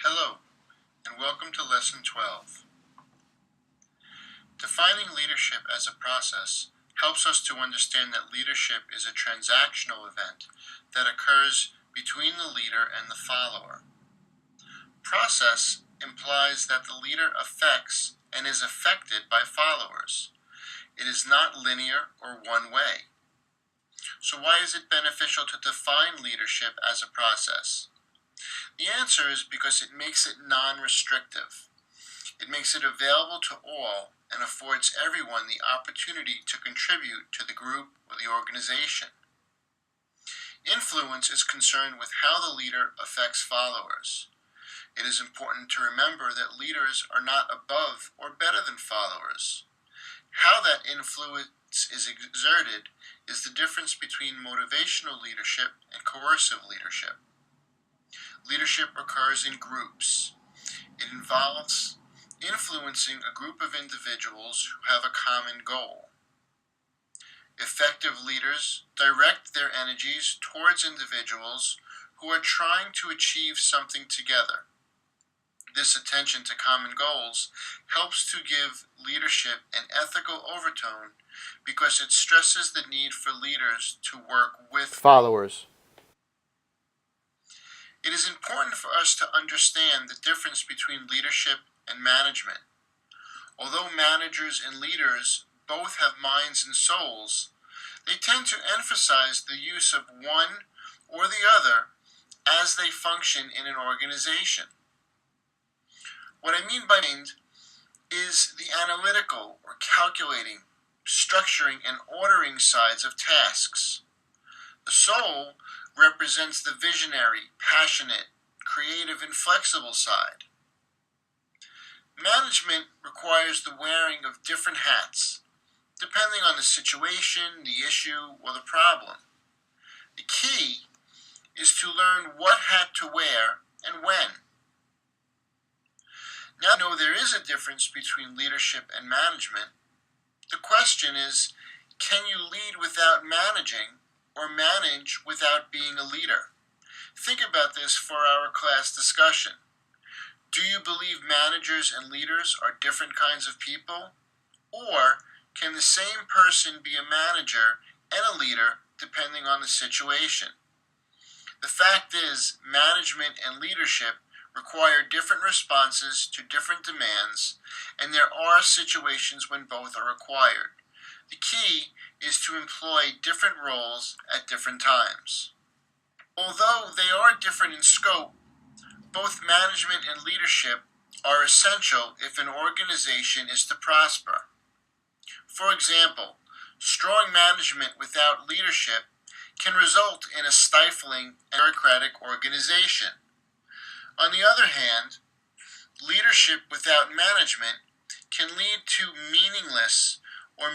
Hello, and welcome to Lesson 12. Defining leadership as a process helps us to understand that leadership is a transactional event that occurs between the leader and the follower. Process implies that the leader affects and is affected by followers. It is not linear or one way. So why is it beneficial to define leadership as a process? The answer is because it makes it non-restrictive. It makes it available to all and affords everyone the opportunity to contribute to the group or the organization. Influence is concerned with how the leader affects followers. It is important to remember that leaders are not above or better than followers. How that influence is exerted is the difference between motivational leadership and coercive leadership. Leadership occurs in groups. It involves influencing a group of individuals who have a common goal. Effective leaders direct their energies towards individuals who are trying to achieve something together. This attention to common goals helps to give leadership an ethical overtone because it stresses the need for leaders to work with followers. It is important for us to understand the difference between leadership and management. Although managers and leaders both have minds and souls, they tend to emphasize the use of one or the other as they function in an organization. What I mean by mind is the analytical or calculating, structuring, and ordering sides of tasks. The soul represents the visionary, passionate, creative, and flexible side. Management requires the wearing of different hats, depending on the situation, the issue, or the problem. The key is to learn what hat to wear and when. Now, know there is a difference between leadership and management. The question is, can you lead without managing or manage without being a leader? Think about this for our class discussion. Do you believe managers and leaders are different kinds of people? Or can the same person be a manager and a leader depending on the situation? The fact is, management and leadership require different responses to different demands, and there are situations when both are required. The key is to employ different roles at different times. Although they are different in scope, both management and leadership are essential if an organization is to prosper. For example, strong management without leadership can result in a stifling and bureaucratic organization. On the other hand, leadership without management can lead to meaningless or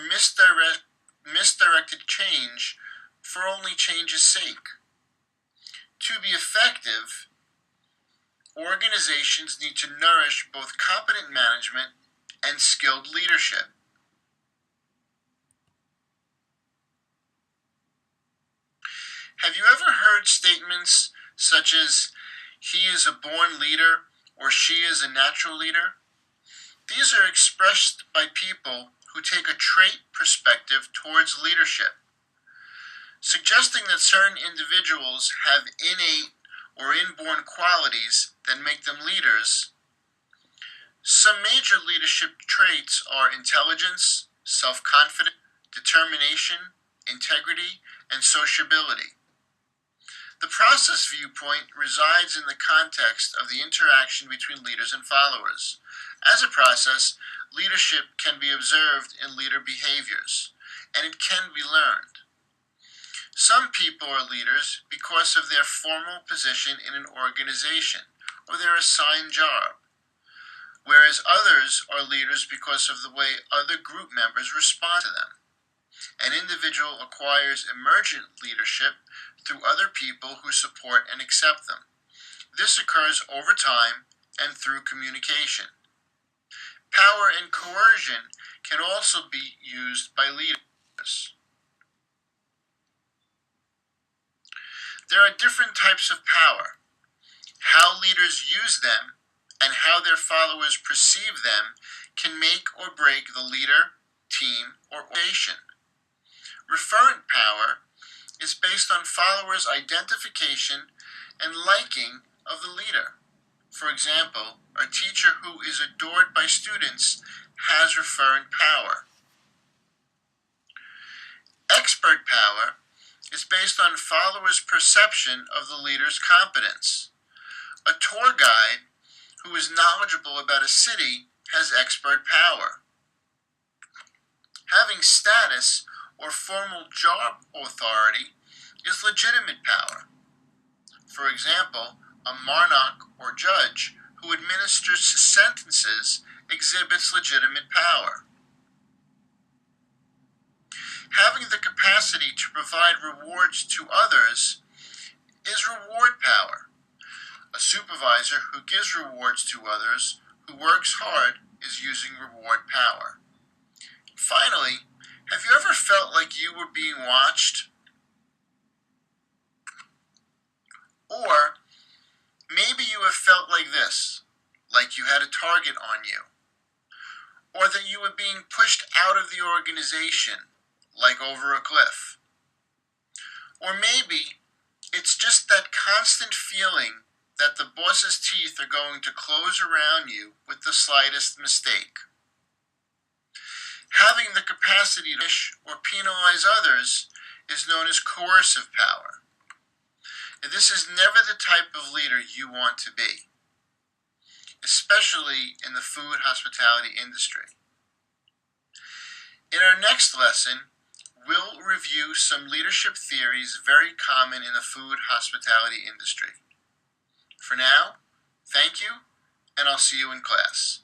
misdirected change for only change's sake. To be effective, organizations need to nourish both competent management and skilled leadership. Have you ever heard statements such as, "He is a born leader," or "She is a natural leader"? These are expressed by people who take a trait perspective towards leadership, suggesting that certain individuals have innate or inborn qualities that make them leaders. Some major leadership traits are intelligence, self-confidence, determination, integrity, and sociability. The process viewpoint resides in the context of the interaction between leaders and followers. As a process, leadership can be observed in leader behaviors, and it can be learned. Some people are leaders because of their formal position in an organization or their assigned job, whereas others are leaders because of the way other group members respond to them. An individual acquires emergent leadership through other people who support and accept them. This occurs over time and through communication. Power and coercion can also be used by leaders. There are different types of power. How leaders use them and how their followers perceive them can make or break the leader, team, or organization. Referent power is based on followers' identification and liking of the leader. For example, a teacher who is adored by students has referent power. Expert power is based on followers' perception of the leader's competence. A tour guide who is knowledgeable about a city has expert power. Having status or formal job authority is legitimate power. For example, a monarch or judge who administers sentences exhibits legitimate power. Having the capacity to provide rewards to others is reward power. A supervisor who gives rewards to others who works hard is using reward power. Finally, have you ever felt like you were being watched? Or maybe you have felt like this, like you had a target on you, or that you were being pushed out of the organization, like over a cliff. Or maybe it's just that constant feeling that the boss's teeth are going to close around you with the slightest mistake. Having the capacity to punish or penalize others is known as coercive power. And this is never the type of leader you want to be, especially in the food hospitality industry. In our next lesson, we'll review some leadership theories very common in the food hospitality industry. For now, thank you, and I'll see you in class.